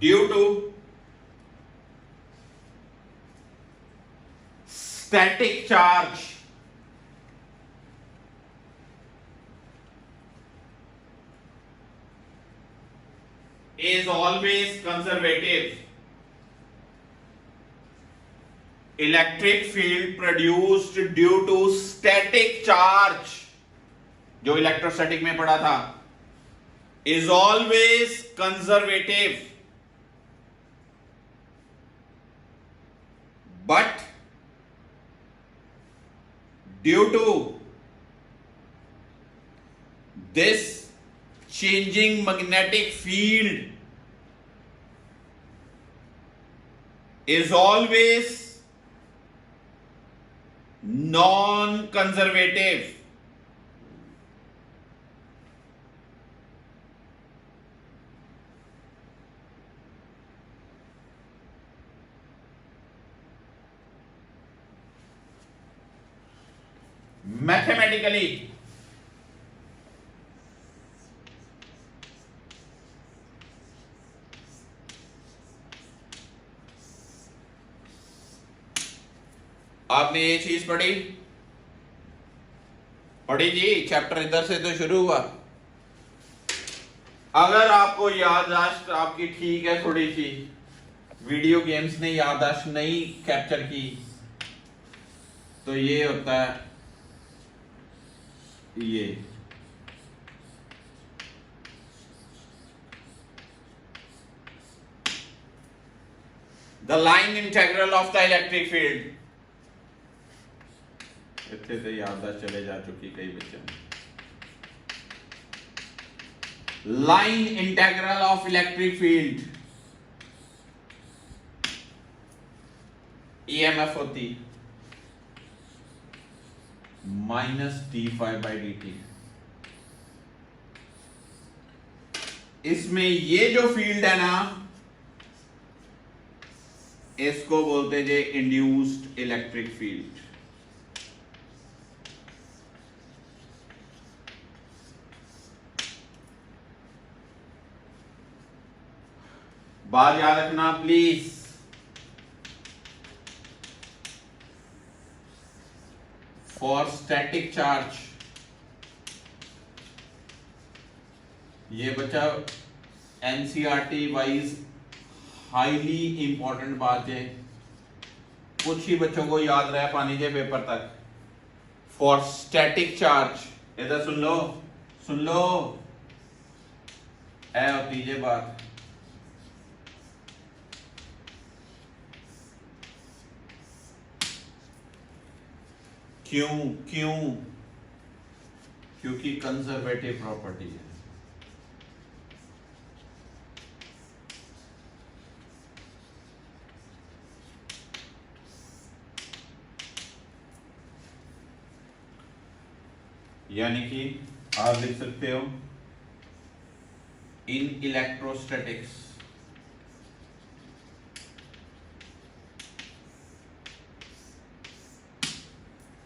due to static charge is always conservative. Electric field produced due to static charge, जो electrostatic में पढ़ा था, is always conservative. But due to this changing magnetic field is always non-conservative. Mathematically, आपने ये चीज पढ़ी जी, chapter इधर से तो शुरू हुआ। अगर आपको याददाश्त आपकी ठीक है, थोड़ी सी वीडियो गेम्स ने याददाश्त नहीं कैप्चर की, तो ये होता है ये the line integral of the electric field. इतने से याददाश्त चले जा चुकी कई बच्चों। Line integral of electric field EMF होती -d∅/dt। इसमें ये जो फील्ड है ना, इसको बोलते हैं इंड्यूस्ड इलेक्ट्रिक फील्ड। बात याद रखना प्लीज, फॉर स्टैटिक चार्ज, ये बच्चा एनसीईआरटी वाइज हाईली इंपॉर्टेंट बात है, कुछ ही बच्चों को याद रह पानी चाहिए पेपर तक। फॉर स्टैटिक चार्ज, इधर सुन लो है होती ये बात। क्यों? क्योंकि कंजर्वेटिव प्रॉपर्टी है। यानी कि आप लिख सकते हो इन इलेक्ट्रोस्टैटिक्स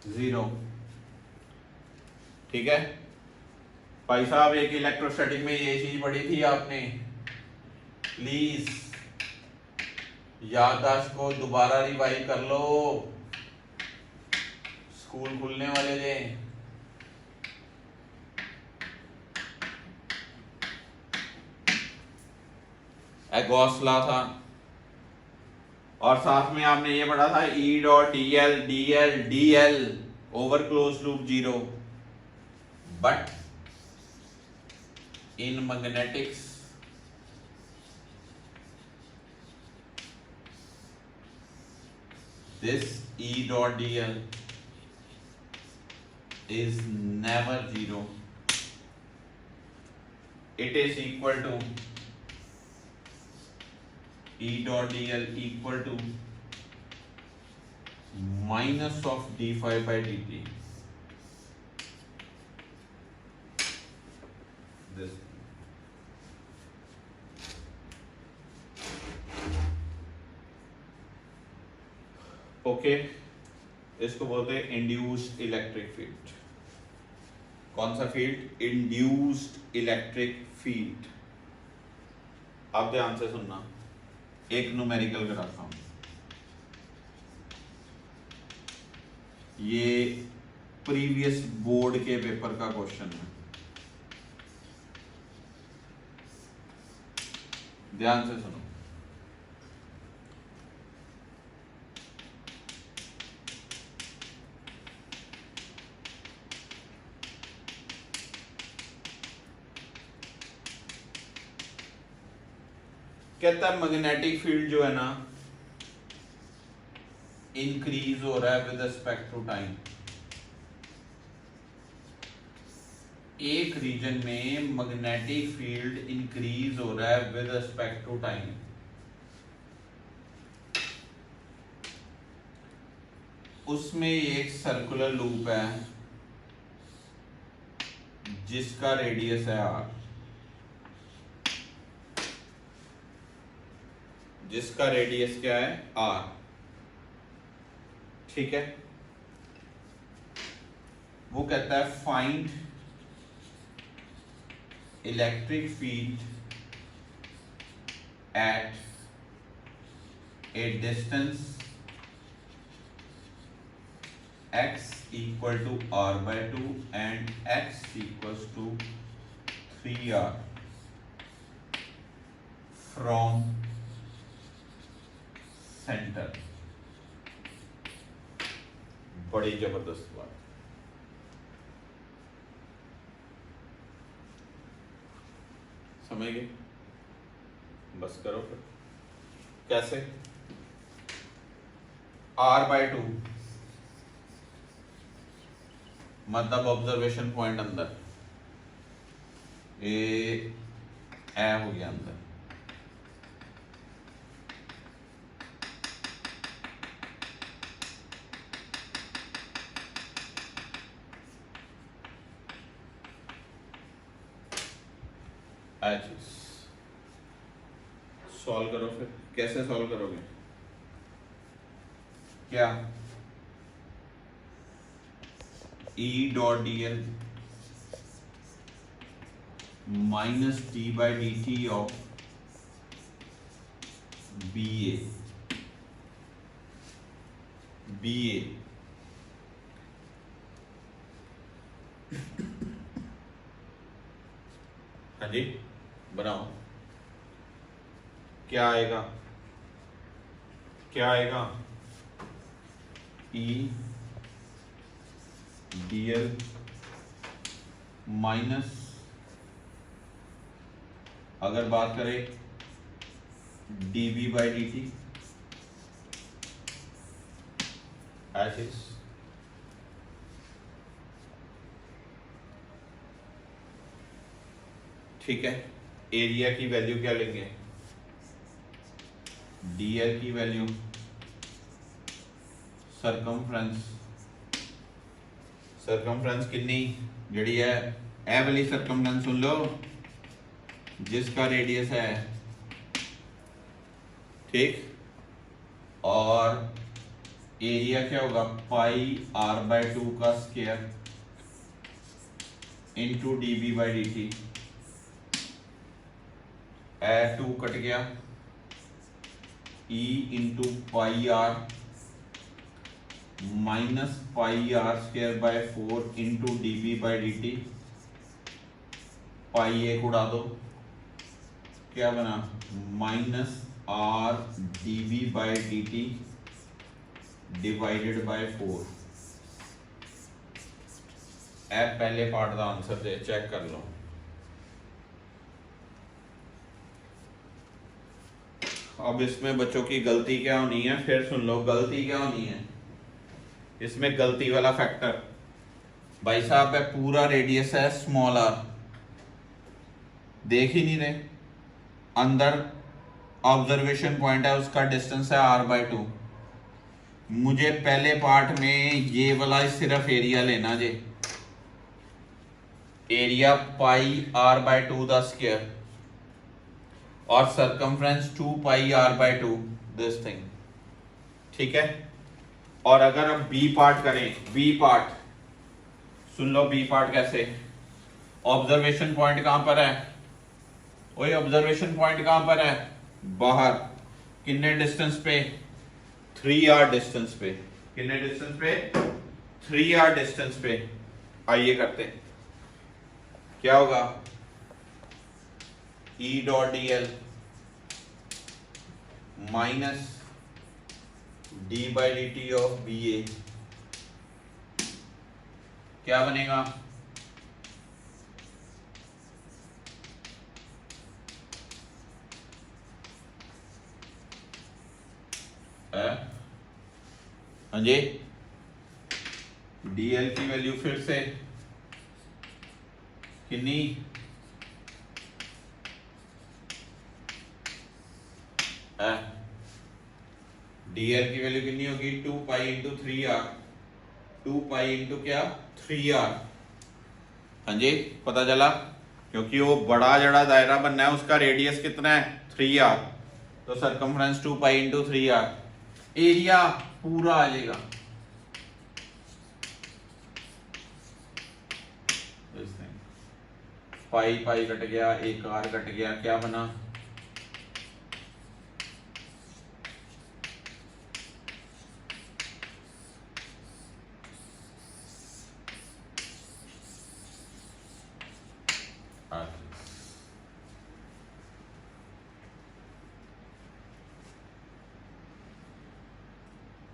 जीरो। ठीक है भाई साहब, एक इलेक्ट्रोस्टैटिक में ये चीज पढ़ी थी आपने, प्लीज याददाश्त को दोबारा रिवाइज कर लो, स्कूल खुलने वाले थे। गॉसला था, और साथ में आपने ये पढ़ा था E dot DL over close loop zero. But in magnetics this E dot DL is never zero. It is equal to E dot dl equal to minus of d phi by dt. This. Okay, इसको बोलते हैं induced electric field. कौन सा field? Induced electric field. अब ध्यान से सुनना, एक न्यूमेरिकल कराता हूं, ये प्रीवियस बोर्ड के पेपर का क्वेश्चन है, ध्यान से सुनो। कहता है मैग्नेटिक फील्ड जो है ना इंक्रीज हो रहा है विद रिस्पेक्ट टू टाइम। एक रीजन में मैग्नेटिक फील्ड इंक्रीज हो रहा है विद रिस्पेक्ट टू टाइम। उसमें एक सर्कुलर लूप है जिसका रेडियस है r, जिसका रेडियस क्या है r। ठीक है, वो कहता है find electric field at A distance x equal to r by 2 and x equals to 3r from center। बड़ी जबरदस्त बात, समझ गए? बस करो फिर। कैसे? r by 2 मतलब ऑब्जर्वेशन पॉइंट अंदर ए हो गया अंदर, सॉल्व करो। फिर कैसे सॉल्व करोगे? क्या E dot D L minus D by D T of B A, B A हाँ जी बनाओ, क्या आएगा, क्या आएगा, ई डी एल माइनस, अगर बात करें D B by D T edge is, ठीक है। एरिया की वैल्यू क्या लेंगे, डीएल की वैल्यू सरकमफ्रेंस, सरकमफ्रेंस कितनी जड़ी है, ए वाली सरकमफ्रेंस सुन लो जिसका रेडियस है, ठीक, और एरिया क्या होगा पाई आर बाय 2 का square into D B by D T, A 2 cut गया, E into pi R minus pi R square by 4 into D B by D T, pi एक उड़ा दो, क्या बना minus R D B by D T divided by 4। ऐप पहले part का answer दे चेक कर लो। अब इसमें बच्चों की गलती क्या होनी है, फिर सुन लो गलती क्या होनी है। इसमें गलती वाला फैक्टर भाई साहब है, पूरा रेडियस है स्मॉल आर, देख ही नहीं रहे, अंदर ऑब्जर्वेशन पॉइंट है उसका डिस्टेंस है आर बाय 2। मुझे पहले पार्ट में ये वाला सिर्फ एरिया लेना जे, area pi R by 2 the square और circumference 2 pi R by 2 this thing, ठीक है। और अगर हम बी पार्ट करें, बी पार्ट सुन लो, बी पार्ट कैसे, ऑब्जर्वेशन पॉइंट कहां पर है, वही ऑब्जर्वेशन पॉइंट कहां पर है, बाहर, कितने डिस्टेंस पे, 3r डिस्टेंस पे, कितने डिस्टेंस पे, 3r डिस्टेंस पे। आइए करते हैं, क्या होगा, E dot D L minus D by D T of B A, क्या बनेगा, हाँ जी, डीएल की वैल्यू फिर से कितनी, डीएल की वैल्यू कितनी होगी, 2 pi into 3r, 2 pi into क्या 3r, हाँ जी पता चला, क्योंकि वो बड़ा जड़ा दायरा बनना है उसका रेडियस कितना है 3r, तो circumference 2 pi into 3r, area पूरा आ जाएगा, पाई पाई कट गया, एक आर कट गया, क्या बना,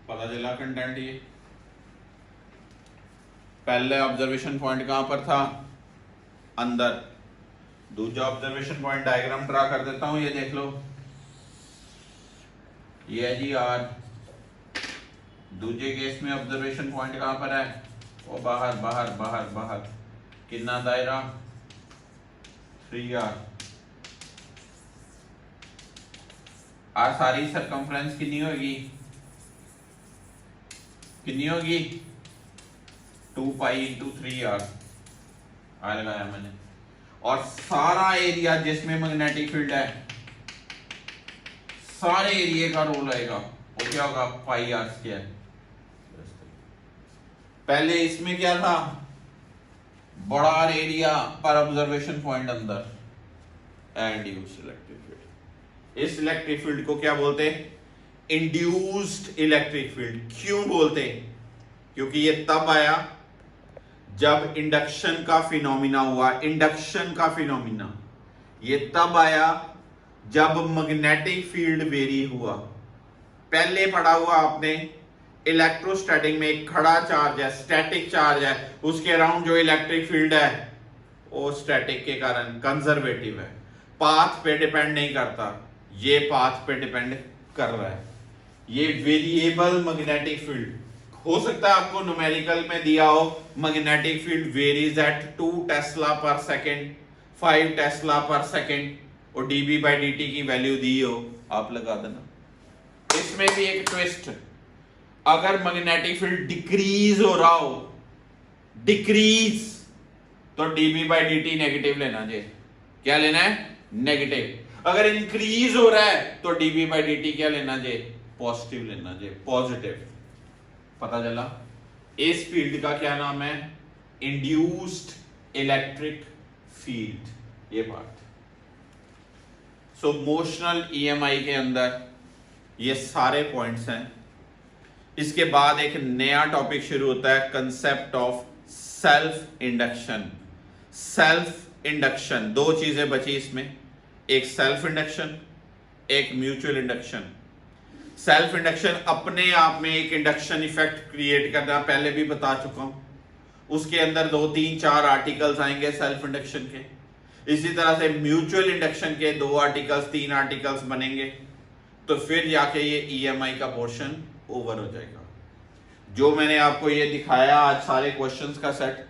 पता चला कंटेंट। ये पहले ऑब्जर्वेशन पॉइंट कहां पर था, अंदर, दूसरा ऑब्जर्वेशन पॉइंट डायग्राम ड्रा कर देता हूं, ये देख लो, ये है जी आर, दूसरे केस में ऑब्जर्वेशन पॉइंट कहां पर है, वो बाहर बाहर बाहर बाहर, कितना दायरा 3r, आर सारी सरकमफ्रेंस कितनी होगी, कितनी होगी 2 पाई इंटू 3r, आ लगाया मैंने, और सारा एरिया जिसमें मैग्नेटिक फील्ड है, सारे एरिया का रोल आएगा, वो क्या होगा पाई आर स्क्वायर। पहले इसमें क्या था, बड़ा एरिया पर ऑब्जर्वेशन पॉइंट अंदर, एंड यू सिलेक्टेड फील्ड, इस इलेक्ट्रिक फील्ड को क्या बोलते हैं? Induced electric field. क्यों बोलते हैं? क्योंकि ये तब आया जब इंडक्शन का फिनोमिना हुआ। इंडक्शन का फिनोमिना ये तब आया जब मैग्नेटिक फील्ड वेरी हुआ। पहले पढ़ा हुआ आपने इलेक्ट्रोस्टैटिक में एक खड़ा चार्ज है, स्टैटिक चार्ज है, उसके अराउंड जो इलेक्ट्रिक फील्ड है वो स्टैटिक के कारण कंजर्वेटिव है, पाथ पे डिपेंड नहीं करता। ये पाथ पे डिपेंड कर रहा है। ये वेरिएबल मैग्नेटिक फील्ड हो सकता है आपको न्यूमेरिकल में दिया हो magnetic field varies at 2 tesla per second, 5 tesla per second और dB/dt की वैल्यू दी हो, आप लगा देना। इसमें भी एक ट्विस्ट, अगर मैग्नेटिक फील्ड डिक्रीज हो रहा हो, डिक्रीज, तो dB/dt नेगेटिव लेना चाहिए। क्या लेना है? नेगेटिव। अगर इंक्रीज हो रहा है तो dB/dt क्या लेना चाहिए? पॉजिटिव लेना चाहिए, पॉजिटिव। पता चला? इस फील्ड का क्या नाम है? Induced electric field. ये पार्ट। सो मोशनल EMI के अंदर ये सारे पॉइंट्स हैं। इसके बाद एक नया टॉपिक शुरू होता है, concept of self induction. Self induction, दो चीजें बची इसमें, एक सेल्फ इंडक्शन, एक म्यूचुअल इंडक्शन। सेल्फ इंडक्शन अपने आप में एक इंडक्शन इफेक्ट क्रिएट करना, पहले भी बता चुका हूं। उसके अंदर 2, 3, 4 आर्टिकल्स आएंगे सेल्फ इंडक्शन के। इसी तरह से म्यूचुअल इंडक्शन के 2 आर्टिकल्स, 3 आर्टिकल्स बनेंगे, तो फिर जाके ये EMI का पोर्शन ओवर हो जाएगा। जो मैंने आपको ये दिखाया आज, सारे क्वेश्चंस का सेट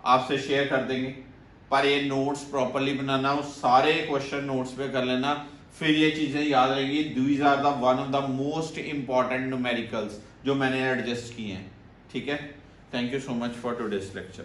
आपसे शेयर कर देंगे, पर ये नोट्स प्रॉपर्ली बनाना, उस सारे क्वेश्चन नोट्स पे कर लेना, फिर ये चीजें याद रहेंगी। These are the one of the most important numericals जो मैंने एडजस्ट किए हैं। ठीक है, thank you so much for today's lecture.